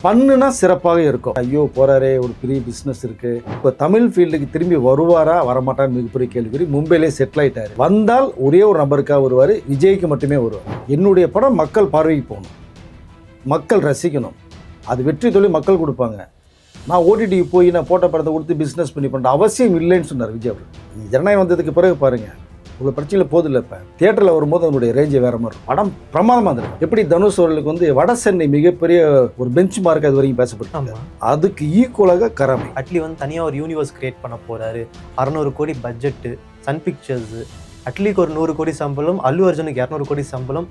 பண்ணுனா சிறப்பாக இருக்கும். ஐயோ போறாரே, ஒரு பெரிய பிஸ்னஸ் இருக்கு, இப்போ தமிழ் ஃபீல்டுக்கு திரும்பி வருவாரா வரமாட்டான்னு மிகப்பெரிய கேள்விக்குறி. மும்பையிலே செட்டில் ஆயிட்டாரு. வந்தால் ஒரே ஒரு நபருக்காக வருவார், விஜய்க்கு மட்டுமே வருவார். என்னுடைய படம் மக்கள் பார்வைக்கு போகணும், மக்கள் ரசிக்கணும், அது வெற்றி தொழில் மக்கள் கொடுப்பாங்க. நான் ஓடிடி போய் நான் போட்ட படத்தை கொடுத்து பிஸ்னஸ் பண்ணி பண்ணுற அவசியம் இல்லைன்னு சொன்னார் விஜய் அவர்கள். ஜனநாயகம் வந்ததுக்கு பிறகு பாருங்கள், உங்களை பிரச்சனையில் போதில்லை. இப்போ தியேட்டரில் வரும்போது அதனுடைய ரேஞ்சு வேறு மாதிரி இருக்கும். படம் பிரமாதமாக இருந்திருக்கும். எப்படி தனுஷ் அவர்களுக்கு வந்து வட சென்னை மிகப்பெரிய ஒரு பெஞ்ச் மார்க் அது வரைக்கும் பேசப்பட்டு, அதுக்கு ஈக்குவலாக கரமை அட்லி வந்து தனியாக ஒரு யூனிவர்ஸ் கிரியேட் பண்ண போகிறாரு. 600 கோடி பட்ஜெட்டு, சன் பிக்சர்ஸு, அட்லிக்கு ஒரு 100 கோடி சம்பளம், அல்லு அர்ஜுனுக்கு 200 கோடி சம்பளம்.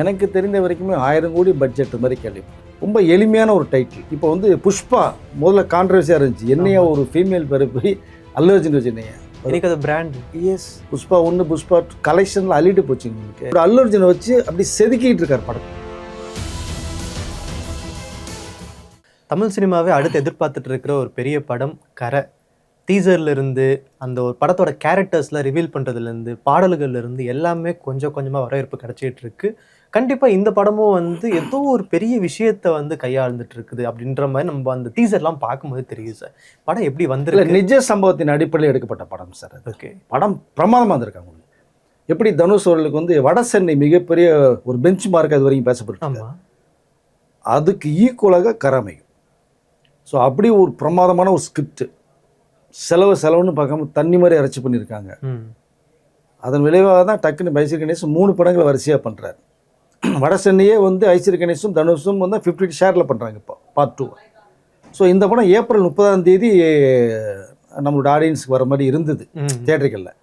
எனக்கு தெரிந்த வரைக்குமே 1000 கோடி பட்ஜெட் மாதிரி கேள்வி. ரொம்ப எளிமையான ஒரு டைட்டில். இப்போ வந்து புஷ்பா முதல்ல கான்ட்ரவர்சியாக இருந்துச்சு, என்னையா ஒரு ஃபீமேல் பேர் போய் அல்லு அர்ஜுன் வச்சு என்னையா எனக்கு அது பிராண்ட். எஸ், புஷ்பா 1 புஷ்பா 2 கலெக்ஷனில் அள்ளிட்டு போச்சு. உங்களுக்கு ஒரு அல்லு அர்ஜுனை வச்சு அப்படி செதுக்கிட்டு இருக்கார் படம். தமிழ் சினிமாவே அடுத்து எதிர்பார்த்துட்டு இருக்கிற ஒரு பெரிய படம் கரை. டீசர்ல இருந்து அந்த ஒரு படத்தோட கேரக்டர்ஸ்லாம் ரிவீல் பண்ணுறதுலேருந்து பாடல்கள்ல இருந்து எல்லாமே கொஞ்சம் கொஞ்சமாக வரவேற்பு கிடைச்சிட்டு இருக்கு. கண்டிப்பாக இந்த படமும் வந்து ஏதோ ஒரு பெரிய விஷயத்தை வந்து கையாளுந்துட்டு இருக்குது அப்படின்ற மாதிரி நம்ம அந்த டீசர்லாம் பார்க்கும்போது தெரியுது சார். படம் எப்படி வந்துருக்கு? நிஜ சம்பவத்தின் அடிப்படையில் எடுக்கப்பட்ட படம் சார். ஓகே, படம் பிரமாதமாக இருந்திருக்காங்க. எப்படி தனுஷ் அவர்களுக்கு வந்து வட சென்னை மிகப்பெரிய ஒரு பெஞ்ச் மார்க் அது வரைக்கும் பேசப்பட்டு, அதுக்கு ஈக்குவலாக கரமை. ஸோ அப்படி ஒரு பிரமாதமான ஒரு ஸ்கிரிப்ட், செலவுன்னு பார்க்காம தண்ணி மாதிரி அரைச்சி பண்ணியிருக்காங்க. அதன் விளைவாக தான் டக்குன்னு ஐஸ்வர்யா கணேசன் 3 படங்களை வரிசையாக பண்ணுறாரு. வட சென்னையே வந்து ஐஸ்வர்யா கணேசும் தனுஷும் வந்து 50 ஷேரில் பண்ணுறாங்க இப்போ பார்ட் 2. ஸோ இந்த படம் ஏப்ரல் 30 நம்மளோட ஆடியன்ஸுக்கு வர மாதிரி இருந்தது தியேட்டர்களில்.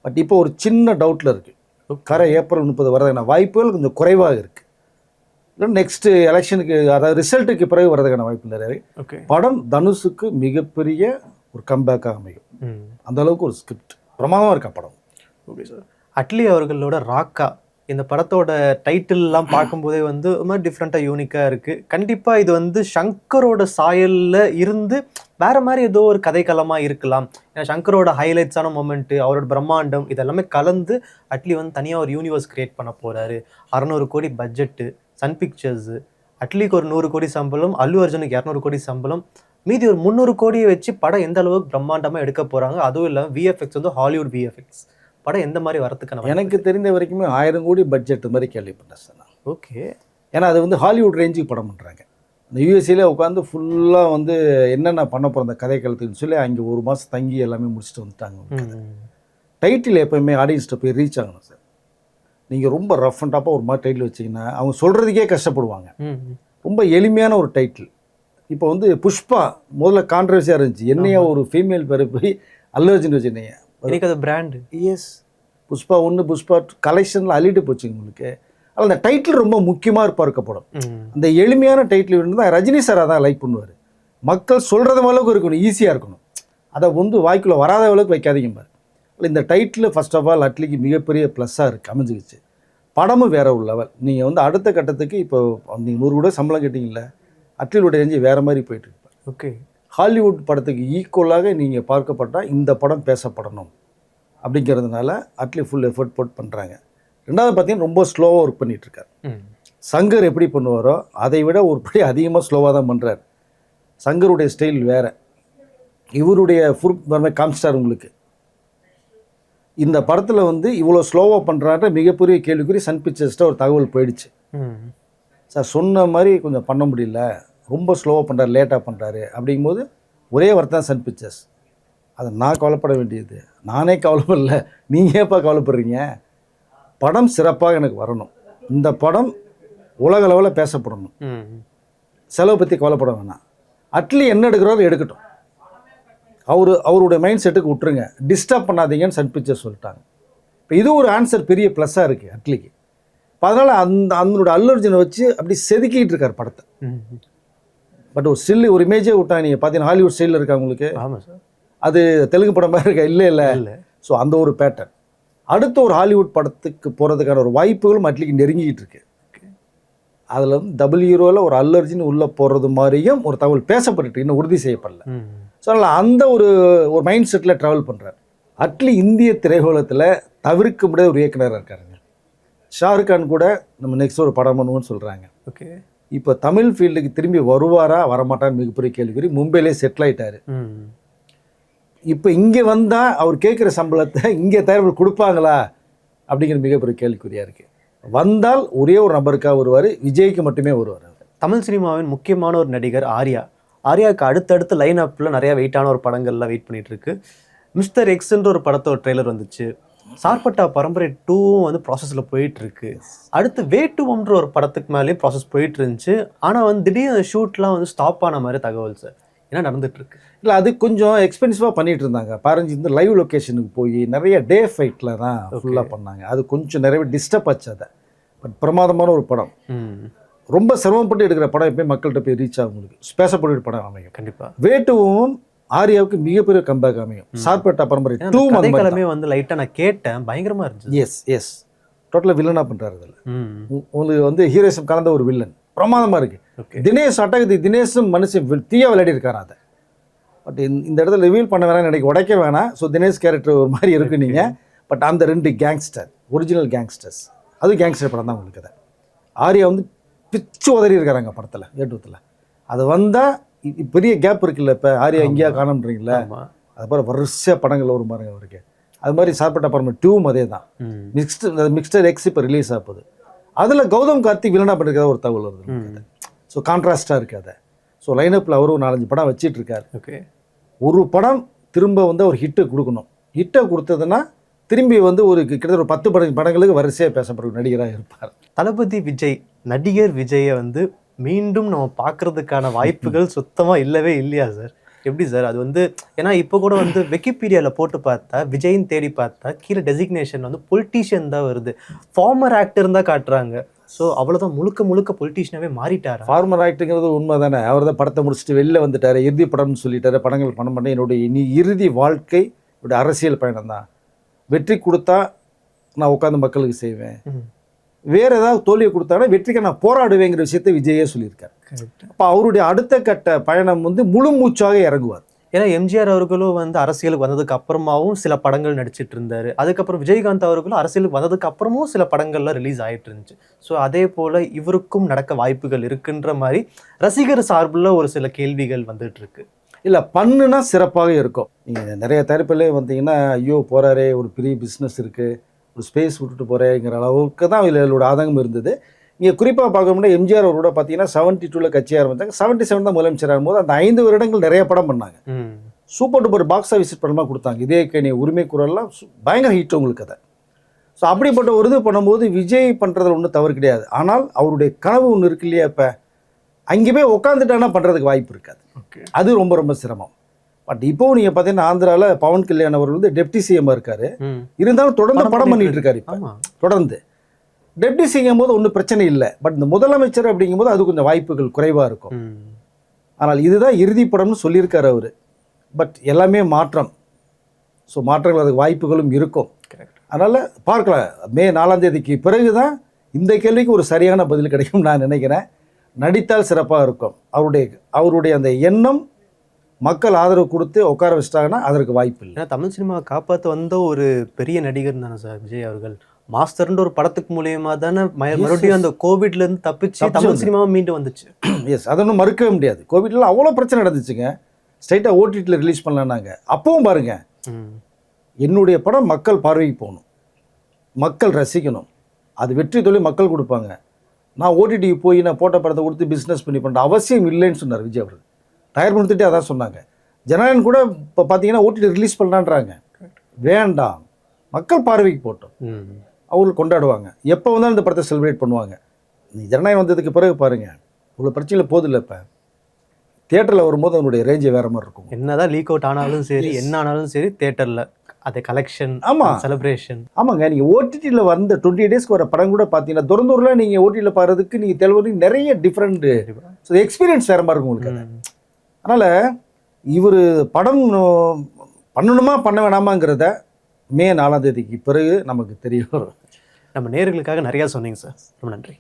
பட் இப்போ ஒரு சின்ன டவுட்டில் இருக்குது, கரை ஏப்ரல் 30 வரதுக்கான வாய்ப்புகள் கொஞ்சம் குறைவாக இருக்குது. இல்லை நெக்ஸ்ட்டு எலெக்ஷனுக்கு, அதாவது ரிசல்ட்டுக்கு பிறகு வரதுக்கான வாய்ப்பு நிறைய. படம் தனுஷுக்கு மிகப்பெரிய ஒரு கம்பேக்காக அமையும். அந்த அளவுக்கு ஒரு ஸ்கிரிப்ட் பிரமாதமாக இருக்கா படம். Okay sir. அட்லி அவர்களோட ராக்கா இந்த படத்தோட டைட்டில்லாம் பார்க்கும்போதே வந்து ஒரு மாதிரி டிஃப்ரெண்ட்டாக யூனிக்காக இருக்குது. கண்டிப்பாக இது வந்து சங்கரோட சாயலில் இருந்து வேறு மாதிரி ஏதோ ஒரு கதைக்களமாக இருக்கலாம். ஏன்னா சங்கரோட ஹைலைட்ஸான மொமெண்ட்டு, அவரோட பிரம்மாண்டம் இதெல்லாமே கலந்து அட்லி வந்து தனியாக ஒரு யூனிவர்ஸ் கிரியேட் பண்ண போகிறாரு. 600 கோடி பட்ஜெட்டு, சன் பிக்சர்ஸு, அட்லிக்கு ஒரு 100 கோடி சம்பளம், அல்லு அர்ஜுனுக்கு 200 கோடி சம்பளம், மீதி ஒரு 300 கோடியை வச்சு படம் எந்த அளவுக்கு பிரம்மாண்டமாக எடுக்க போகிறாங்க. அதுவும் இல்லாமல் விஎஃப்எக்ஸ் வந்து ஹாலிவுட் விஎஃப்எக்ஸ். படம் எந்த மாதிரி வரத்துக்கான? எனக்கு தெரிந்த வரைக்குமே 1000 கோடி பட்ஜெட் மாதிரி கேள்விப்பட்டேன் சார் நான். ஓகே, ஏன்னா அது வந்து ஹாலிவுட் ரேஞ்சுக்கு படம் பண்ணுறாங்க. இந்த யூஎஸ்ஏல உட்காந்து ஃபுல்லாக வந்து என்னென்ன பண்ண போகிற அந்த கதைக்களத்துக்குன்னு சொல்லி அங்கே 1 மாதம் தங்கி எல்லாமே முடிச்சுட்டு வந்துட்டாங்க. டைட்டில் எப்போயுமே ஆடியன்ஸ்ட்டை போய் ரீச் ஆகணும் சார். நீங்கள் ரொம்ப ரஃப் அண்ட் டாப்பாக ஒரு மாதிரி டைட்டில் வச்சிங்கன்னா அவங்க சொல்கிறதுக்கே கஷ்டப்படுவாங்க. ரொம்ப எளிமையான ஒரு டைட்டில். இப்போ வந்து புஷ்பா முதல்ல கான்ட்ரவர்சியாக இருந்துச்சு, என்னையா ஒரு ஃபீமேல் பேர் போய் அல்லு அர்ஜுன் வச்சு என்னையா எனக்கு அது பிராண்டு. எஸ், புஷ்பா 1 புஷ்பா 2 கலெக்ஷனில் அள்ளிட்டு போச்சு உங்களுக்கு. அதில் அந்த டைட்டில் ரொம்ப முக்கியமாக பார்க்கப்படும். அந்த எளிமையான டைட்டில் தான் ரஜினி சார் அதான் லைக் பண்ணுவார். மக்கள் சொல்கிறது அளவுக்கு இருக்கணும், ஈஸியாக இருக்கணும், அதை வந்து வாய்க்குள்ளே வராத அளவுக்கு வைக்காதீங்க பாரு. இந்த டைட்டில் ஃபர்ஸ்ட் ஆஃப் ஆல் அட்லிக்கு மிகப்பெரிய ப்ளஸ்ஸாக இருக்குது, அமைஞ்சிக்கிச்சு. படமும் வேற ஒரு லெவல். நீங்கள் வந்து அடுத்த கட்டத்துக்கு இப்போ நீங்கள் 100 கூட சம்பளம் கேட்டிங்கல்ல, அட்லியோட ரேஞ்சு வேறு மாதிரி போயிட்டு இருப்பார். ஓகே, ஹாலிவுட் படத்துக்கு ஈக்குவலாக நீங்கள் பார்க்கப்பட்டால் இந்த படம் பேசப்படணும் அப்படிங்கிறதுனால அட்லி ஃபுல் எஃபர்ட் போட்டு பண்ணுறாங்க. ரெண்டாவது பார்த்தீங்கன்னா ரொம்ப ஸ்லோவாக ஒர்க் பண்ணிகிட்ருக்கார். சங்கர் எப்படி பண்ணுவாரோ அதை விட ஒரு படி அதிகமாக ஸ்லோவாக தான் பண்ணுறார். சங்கருடைய ஸ்டைல் வேறு, இவருடைய ஃபுல் காமிச்சிட்டார் உங்களுக்கு. இந்த படத்தில் வந்து இவ்வளோ ஸ்லோவாக பண்ணுறான்ற மிகப்பெரிய கேள்விக்குறி சன் பிக்சர்ஸ்ட்டு ஒரு தகவல் போயிடுச்சு. சார் சொன்ன மாதிரி கொஞ்சம் பண்ண முடியல, ரொம்ப ஸ்லோவாக பண்ணுறாரு, லேட்டாக பண்ணுறாரு அப்படிங்கும்போது ஒரே வார்த்தை சன் பிக்சர்ஸ். அதை நான் கவலைப்பட வேண்டியது, நானே கவலைப்படல, நீங்கள் ஏப்பா கவலைப்படுறீங்க? படம் சிறப்பாக எனக்கு வரணும், இந்த படம் உலக அளவில் பேசப்படணும், செலவு பற்றி கவலைப்பட வேணாம். அட்லி என்ன எடுக்கிறாரோ எடுக்கட்டும், அவருடைய மைண்ட் செட்டுக்கு விட்டுருங்க, டிஸ்டர்ப் பண்ணாதீங்கன்னு சன் பிக்சர்ஸ் சொல்லிட்டாங்க. இப்போ இது ஒரு ஆன்சர் பெரிய ப்ளஸ்ஸாக இருக்குது அட்லிக்கு. இப்போ அதனால் அதனோட அல்லு அர்ஜுனை வச்சு அப்படி செதுக்கிட்டு இருக்கார் படத்தை. பட் ஒரு ஸ்டில் ஒரு இமேஜே விட்டாங்க. நீங்கள் பார்த்தீங்கன்னா ஹாலிவுட் ஸ்டைலில் இருக்கா உங்களுக்கு. ஆமாம் சார், அது தெலுங்கு படம் மாதிரி இருக்கா? இல்லை. ஸோ அந்த ஒரு பேட்டர்ன். அடுத்த ஒரு ஹாலிவுட் படத்துக்கு போகிறதுக்கான ஒரு வாய்ப்புகளும் அட்லிக்கு நெருங்கிக்கிட்டு இருக்கு. அதில் வந்து டபுள் ஹீரோவில் ஒரு அல்லு அர்ஜுன் உள்ளே போகிறது மாதிரியும் ஒரு தகவல் பேசப்பட்டு இன்னும் உறுதி செய்யப்படல. ஸோ அதனால் அந்த ஒரு மைண்ட் செட்டில் ட்ராவல் பண்ணுறாரு அட்லி. இந்திய திரையுலகத்தில் தவிர்க்க முடியாத ஒரு இயக்குனராக இருக்காருங்க. ஷாருக் கான் கூட நம்ம நெக்ஸ்ட் ஒரு படம் பண்ணுவோன்னு சொல்கிறாங்க. ஓகே, இப்போ தமிழ் ஃபீல்டுக்கு திரும்பி வருவாரா வரமாட்டான்னு மிகப்பெரிய கேள்விக்குறி. மும்பையிலே செட்டில் ஆயிட்டாரு. இப்போ இங்கே வந்தால் அவர் கேட்குற சம்பளத்தை இங்கே தயாரிப்பு கொடுப்பாங்களா அப்படிங்கிற மிகப்பெரிய கேள்விக்குறியாக இருக்குது. வந்தால் ஒரே ஒரு நபருக்காக வருவார், விஜய்க்கு மட்டுமே வருவார். தமிழ் சினிமாவின் முக்கியமான ஒரு நடிகர் ஆர்யா. ஆர்யாவுக்கு அடுத்தடுத்து லைன் அப்பில் நிறையா வெயிட்டான ஒரு படங்கள்லாம் வெயிட் பண்ணிட்டு இருக்கு. மிஸ்டர் எக்ஸ்ன்ற ஒரு படத்தோட ட்ரெய்லர் வந்துச்சு. சார்பட்டா பரம்பரை 2வும் வந்து ப்ராசஸில் போயிட்டு இருக்கு. அடுத்து வேட்டுவம்ன்ற ஒரு படத்துக்கு மேலேயும் ப்ராசஸ் போயிட்டு இருந்துச்சு. ஆனால் வந்து திடீர்னு ஷூட்லாம் வந்து ஸ்டாப் ஆன மாதிரி தகவல் சார். என்ன நடந்துட்டு இருக்கு? இல்லை, அது கொஞ்சம் எக்ஸ்பென்சிவாக பண்ணிட்டு இருந்தாங்க. பாரஞ்சி இந்த லைவ் லொக்கேஷனுக்கு போய் நிறைய டே ஃபைட்டில் தான் ஃபுல்லாக பண்ணாங்க. அது கொஞ்சம் நிறைய டிஸ்டர்ப் ஆச்சு. அதை பட் பிரமாதமான ஒரு படம். ரொம்ப சிரமப்பட்டு எடுக்கிற படம் எப்பயும் மக்கள்கிட்ட போய் ரீச் ஆகும். உங்களுக்கு பேசப்பட்ட படம் அமையும். கண்டிப்பாக வேட்டுவும் ஆர்யாவுக்கு மிகப்பெரிய கம்பேக் அமையும். சார்பட்டா பரம்பரை 2 கதைக்களமே வந்து லைட்டாக நான் கேட்டேன், பயங்கரமாக இருந்துச்சு. எஸ் டோட்டலாக வில்லனாக பண்ணுறாரு. அதில் உங்களுக்கு வந்து ஹீரோயிசம் கலந்த ஒரு வில்லன் பிரமாதமாக இருக்குது. தினேஷ் அட்டகதி தினேஷும் மனுஷன் தீயா விளையாடி இருக்காரு. அதை பட் இந்த இடத்துல ரிவீல் பண்ண வேணாம், நினைக்க உடைக்க வேணாம். ஸோ தினேஷ் கேரக்டர் ஒரு மாதிரி இருக்கு நீங்கள். பட் அந்த 2 கேங்ஸ்டர், ஒரிஜினல் கேங்ஸ்டர்ஸ், அது கேங்ஸ்டர் படம் தான் உங்களுக்கு. அதை ஆர்யா வந்து பிச்சு உதறி இருக்காங்க படத்தில் வேட்டுவத்தில். அது வந்தால் பெரிய கேப் இருக்குல்ல. இப்போ ஆர்யா எங்கேயா காணம்ன்றீங்களா, அது மாதிரி வரிசையாக படங்கள் வரும் பாருங்க அவருக்கு. அது மாதிரி சார்பட்டா பரம்பரை 2வும் அதே தான். மிக்ஸ்டர் எக்ஸ் இப்போ ரிலீஸ் ஆகுது. அதில் கௌதம் கார்த்திக் வில்லனா பண்ணிருக்கிறத ஒரு தகவல் வருது. ஸோ கான்ட்ராஸ்டாக இருக்குது. அதை ஸோ லைனப்பில் அவரும் 4-5 படம் வச்சிட்டு இருக்காரு. ஒரு படம் திரும்ப வந்து ஒரு ஹிட்டை கொடுக்கணும். ஹிட்டை கொடுத்ததுன்னா திரும்பி வந்து ஒரு கிட்டத்தட்ட ஒரு 10 படங்களுக்கு வரிசையாக பேசப்படுற நடிகராக இருப்பார். தளபதி விஜய், நடிகர் விஜயை வந்து மீண்டும் நம்ம பார்க்கறதுக்கான வாய்ப்புகள் சுத்தமாக இல்லவே இல்லையா சார்? எப்படி சார் அது வந்து? ஏன்னா இப்போ கூட வந்து விக்கிபீடியாவில் போட்டு பார்த்தா, விஜய்ன்னு தேடி பார்த்தா கீழே டெசிக்னேஷன் வந்து பொலிட்டீஷியன் தான் வருது. ஃபார்மர் ஆக்டர் தான் காட்டுறாங்க. ஸோ அவ்வளோதான், முழுக்க பொலிட்டீஷியனாகவே மாறிட்டார். ஃபார்மர் ஆக்டுங்கிறது உண்மை தானே. அவர் தான் படத்தை முடிச்சுட்டு வெளில வந்துட்டார். இறுதி படம்னு சொல்லிட்டாரு. படங்கள் பண்ண மாட்டேன், என்னுடைய இறுதி வாழ்க்கை என்னுடைய அரசியல் பயணம் தான். வெற்றி கொடுத்தா நான் உட்காந்து மக்களுக்கு செய்வேன், வேறு ஏதாவது தோல்வியை கொடுத்தாங்கன்னா வெற்றிக்கு நான் போராடுவேங்கிற விஷயத்தை விஜயே சொல்லியிருக்காரு. அப்போ அவருடைய அடுத்த கட்ட பயணம் வந்து முழு மூச்சாக இறங்குவார். ஏன்னா எம்ஜிஆர் அவர்களும் வந்து அரசியலுக்கு வந்ததுக்கு அப்புறமாவும் சில படங்கள் நடிச்சிட்டு இருந்தாரு. அதுக்கப்புறம் விஜயகாந்த் அவர்களும் அரசியலுக்கு வந்ததுக்கு அப்புறமும் சில படங்கள்லாம் ரிலீஸ் ஆகிட்டு இருந்துச்சு. ஸோ அதே போல் இவருக்கும் நடக்க வாய்ப்புகள் இருக்குன்ற மாதிரி ரசிகர் சார்பில் ஒரு சில கேள்விகள் வந்துட்டு இருக்கு. இல்லை, பண்ணுனா சிறப்பாக இருக்கும். நீங்கள் நிறைய தரப்பிலே வந்தீங்கன்னா ஐயோ போகிறாரே, ஒரு பெரிய பிஸ்னஸ் இருக்குது, ஒரு ஸ்பேஸ் விட்டுட்டு போகிறேங்கிற அளவுக்கு தான் இவங்களோட ஆதங்கம் இருந்தது. இங்கே குறிப்பாக பார்க்கணும்னா எம்ஜிஆர் அவரோட பார்த்தீங்கன்னா 72 கட்சி ஆரம்பித்தாங்க. 77 தான் முதலமைச்சர் ஆகும்போது அந்த 5 வருடங்கள் நிறைய படம் பண்ணாங்க. சூப்பர் டூப்பர் பாக்ஸ் ஆஃபீஸ் படமாக கொடுத்தாங்க. இதே கனி, உரிமை குரல்லாம் பயங்கர ஹிட் உங்களுக்கு. அதை ஸோ அப்படிப்பட்ட ஒரு இது பண்ணும்போது விஜய் பண்ணுறதுல ஒன்றும் தவறு கிடையாது. ஆனால் அவருடைய கனவு ஒன்று இருக்கு இல்லையா, இப்போ அங்கே போய் உட்காந்துட்டானா பண்ணுறதுக்கு வாய்ப்பு இருக்காது. அது ரொம்ப ரொம்ப சிரமம். பட் இப்போவும் நீங்கள் பார்த்தீங்கன்னா ஆந்திராவில் பவன் கல்யாண் அவர் வந்து டெப்டி சிஎம் இருக்காரு. இருந்தாலும் தொடர்ந்து படம் பண்ணிட்டு இருக்காரு. இப்போ தொடர்ந்து டெப்டி சிஎம் போது ஒன்றும் பிரச்சனை இல்லை. பட் இந்த முதலமைச்சர் அப்படிங்கும்போது அது கொஞ்சம் வாய்ப்புகள் குறைவாக இருக்கும். ஆனால் இதுதான் இறுதி படம்னு சொல்லியிருக்காரு அவர். பட் எல்லாமே மாற்றம். ஸோ மாற்றங்கள் அதுக்கு வாய்ப்புகளும் இருக்கும். அதனால் பார்க்கலாம். மே 4ஆம் தேதிக்கு பிறகு தான் இந்த கேள்விக்கு ஒரு சரியான பதில் கிடைக்கும் நான் நினைக்கிறேன். நடித்தால் சிறப்பாக இருக்கும். அவருடைய அந்த எண்ணம் மக்கள் ஆதரவு கொடுத்து உட்கார வச்சிட்டாங்கன்னா அதற்கு வாய்ப்பு இல்லை. ஏன்னா தமிழ் சினிமாவை காப்பாற்ற வந்த ஒரு பெரிய நடிகர் தானே சார் விஜய் அவர்கள். மாஸ்டர்ன்ற ஒரு படத்துக்கு மூலியமா தானே மறுபடியும் அந்த கோவிட்லேருந்து தப்பிச்சு தமிழ் சினிமாவை மீண்டும் வந்துச்சு. எஸ், அதை ஒன்றும் மறுக்கவே முடியாது. கோவிட்ல அவ்வளோ பிரச்சனை நடந்துச்சுங்க. ஸ்ட்ரைட்டாக ஓடிடியில் ரிலீஸ் பண்ணலான்னாங்க. அப்பவும் பாருங்க, என்னுடைய படம் மக்கள் பார்வைக்கு போகணும், மக்கள் ரசிக்கணும், அது வெற்றி தொழில் மக்கள் கொடுப்பாங்க. நான் ஓடிடிக்கு போய் நான் போட்ட படத்தை கொடுத்து பிஸ்னஸ் பண்ணி பண்ணுற அவசியம் இல்லைன்னு சொன்னார் விஜய் அவர்கள். தயார் பண்ணிட்டு அதான் சொன்னாங்க. ஜனநாயகன் கூட இப்போ பார்த்தீங்கன்னா ஓடிடி ரிலீஸ் பண்ணலான்றாங்க. வேண்டாம், மக்கள் பார்வைக்கு போட்டோம், அவங்களுக்கு கொண்டாடுவாங்க. எப்போ வந்தாலும் இந்த படத்தை செலிப்ரேட் பண்ணுவாங்க. நீ ஜனநாயகம் வந்ததுக்கு பிறகு பாருங்கள், இவ்வளோ பிரச்சனையில் போதில்லை. இப்போ தியேட்டரில் வரும்போது அதனுடைய ரேஞ்சு வேறு மாதிரி இருக்கும். என்னதான் லீக் அவுட் ஆனாலும் சரி, என்ன ஆனாலும் சரி, தியேட்டரில் அது கலெக்ஷன், ஆமாம், செலிப்ரேஷன். ஆமாங்க. நீங்கள் ஓடிடியில் வந்த 20 டேஸ்க்கு வர படம் கூட பார்த்தீங்கன்னா துறந்தூரில் நீங்கள் ஓடிடியில் பாடுறதுக்கு நீங்கள் தெளிவு நிறைய டிஃப்ரெண்ட்டு எக்ஸ்பீரியன்ஸ் வேறு மாதிரி இருக்கும் உங்களுக்கு. அதனால் இவர் படம் பண்ணணுமா பண்ண வேணாமாங்கிறத மே 4ஆம் தேதிக்கு பிறகு நமக்கு தெரியும். நம்ம நேயர்களுக்காக நிறையா சொன்னீங்க சார். ரொம்ப நன்றி.